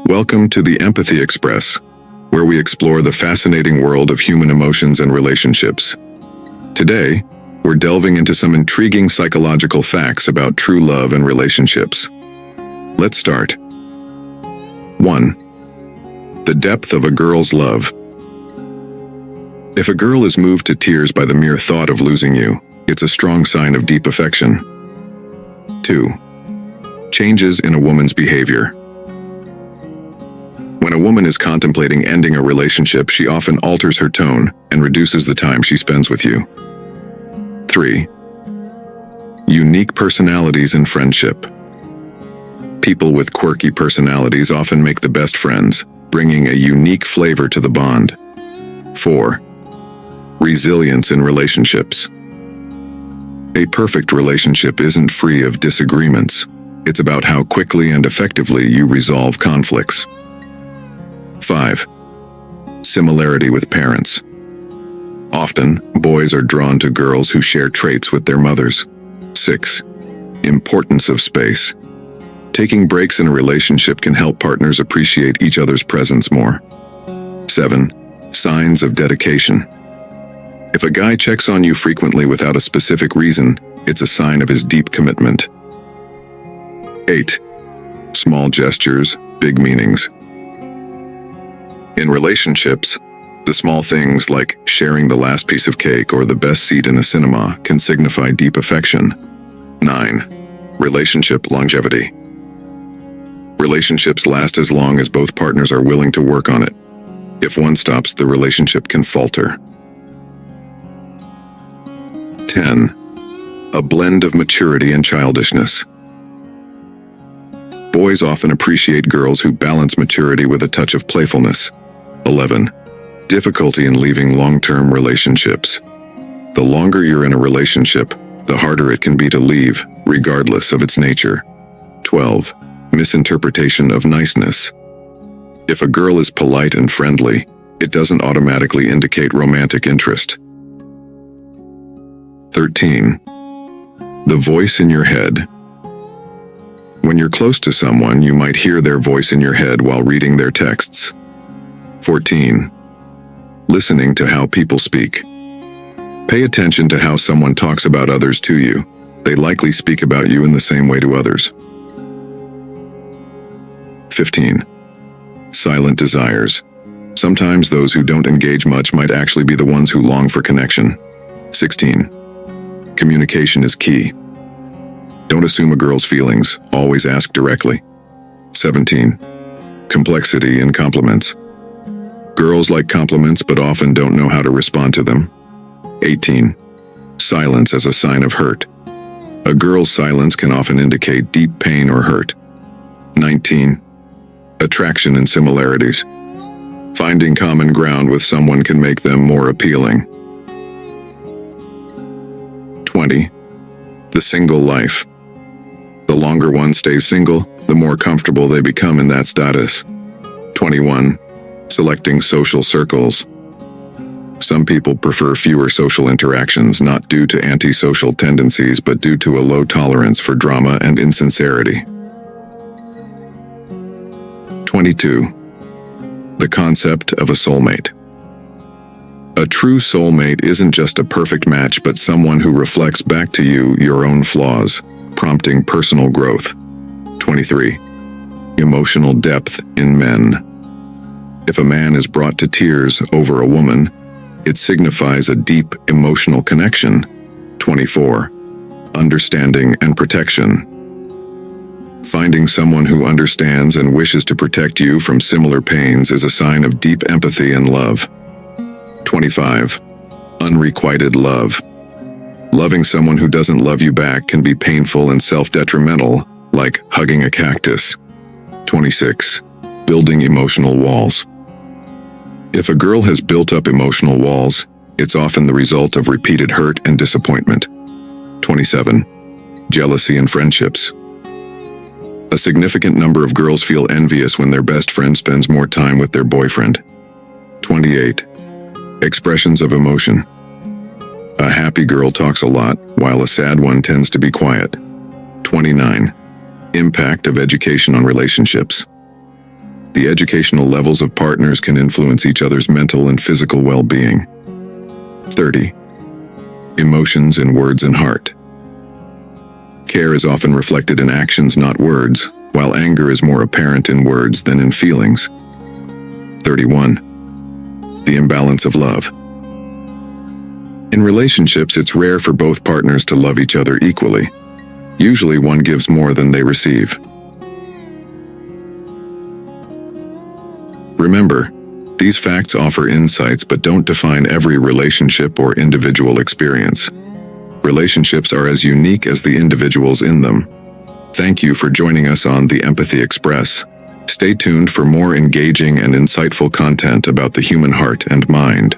Welcome to the Empathy Express, where we explore the fascinating world of human emotions and relationships. Today, we're delving into some intriguing psychological facts about true love and relationships. Let's start. 1. The depth of a girl's love. If a girl is moved to tears by the mere thought of losing you, it's a strong sign of deep affection. 2. Changes in a woman's behavior. When a woman is contemplating ending a relationship, she often alters her tone and reduces the time she spends with you. 3. Unique personalities in friendship. People with quirky personalities often make the best friends, bringing a unique flavor to the bond. 4. Resilience in relationships. A perfect relationship isn't free of disagreements. It's about how quickly and effectively you resolve conflicts. 5. Similarity with parents. Often, boys are drawn to girls who share traits with their mothers. 6. Importance of space. Taking breaks in a relationship can help partners appreciate each other's presence more. 7. Signs of dedication. If a guy checks on you frequently without a specific reason, it's a sign of his deep commitment. 8. Small gestures, big meanings. In relationships, the small things like sharing the last piece of cake or the best seat in a cinema can signify deep affection. 9. Relationship longevity. Relationships last as long as both partners are willing to work on it. If one stops, the relationship can falter. 10. A blend of maturity and childishness. Boys often appreciate girls who balance maturity with a touch of playfulness. 11. Difficulty in leaving long-term relationships. The longer you're in a relationship, the harder it can be to leave, regardless of its nature. 12. Misinterpretation of niceness. If a girl is polite and friendly, it doesn't automatically indicate romantic interest. 13. The voice in your head. When you're close to someone, you might hear their voice in your head while reading their texts. 14. Listening to how people speak. Pay attention to how someone talks about others to you. They likely speak about you in the same way to others. 15. Silent desires. Sometimes those who don't engage much might actually be the ones who long for connection. 16. Communication is key. Don't assume a girl's feelings, always ask directly. 17. Complexity in compliments. Girls like compliments but often don't know how to respond to them. 18. Silence as a sign of hurt. A girl's silence can often indicate deep pain or hurt. 19. Attraction and similarities. Finding common ground with someone can make them more appealing. 20. The single life. The longer one stays single, the more comfortable they become in that status. 21. Selecting social circles. Some people prefer fewer social interactions, not due to antisocial tendencies, but due to a low tolerance for drama and insincerity. 22. The concept of a soulmate. A true soulmate isn't just a perfect match, but someone who reflects back to you your own flaws, prompting personal growth. 23. Emotional depth in men. If a man is brought to tears over a woman, it signifies a deep emotional connection. 24. Understanding and protection. Finding someone who understands and wishes to protect you from similar pains is a sign of deep empathy and love. 25. Unrequited love. Loving someone who doesn't love you back can be painful and self-detrimental, like hugging a cactus. 26. Building emotional walls. If a girl has built up emotional walls, it's often the result of repeated hurt and disappointment. 27. Jealousy in friendships. A significant number of girls feel envious when their best friend spends more time with their boyfriend. 28. Expressions of emotion. A happy girl talks a lot, while a sad one tends to be quiet. 29. Impact of education on relationships. The educational levels of partners can influence each other's mental and physical well-being. 30. Emotions in words and heart. Care is often reflected in actions, not words, while anger is more apparent in words than in feelings. 31. The imbalance of love. In relationships, it's rare for both partners to love each other equally. Usually one gives more than they receive. Remember, these facts offer insights but don't define every relationship or individual experience. Relationships are as unique as the individuals in them. Thank you for joining us on The Empathy Express. Stay tuned for more engaging and insightful content about the human heart and mind.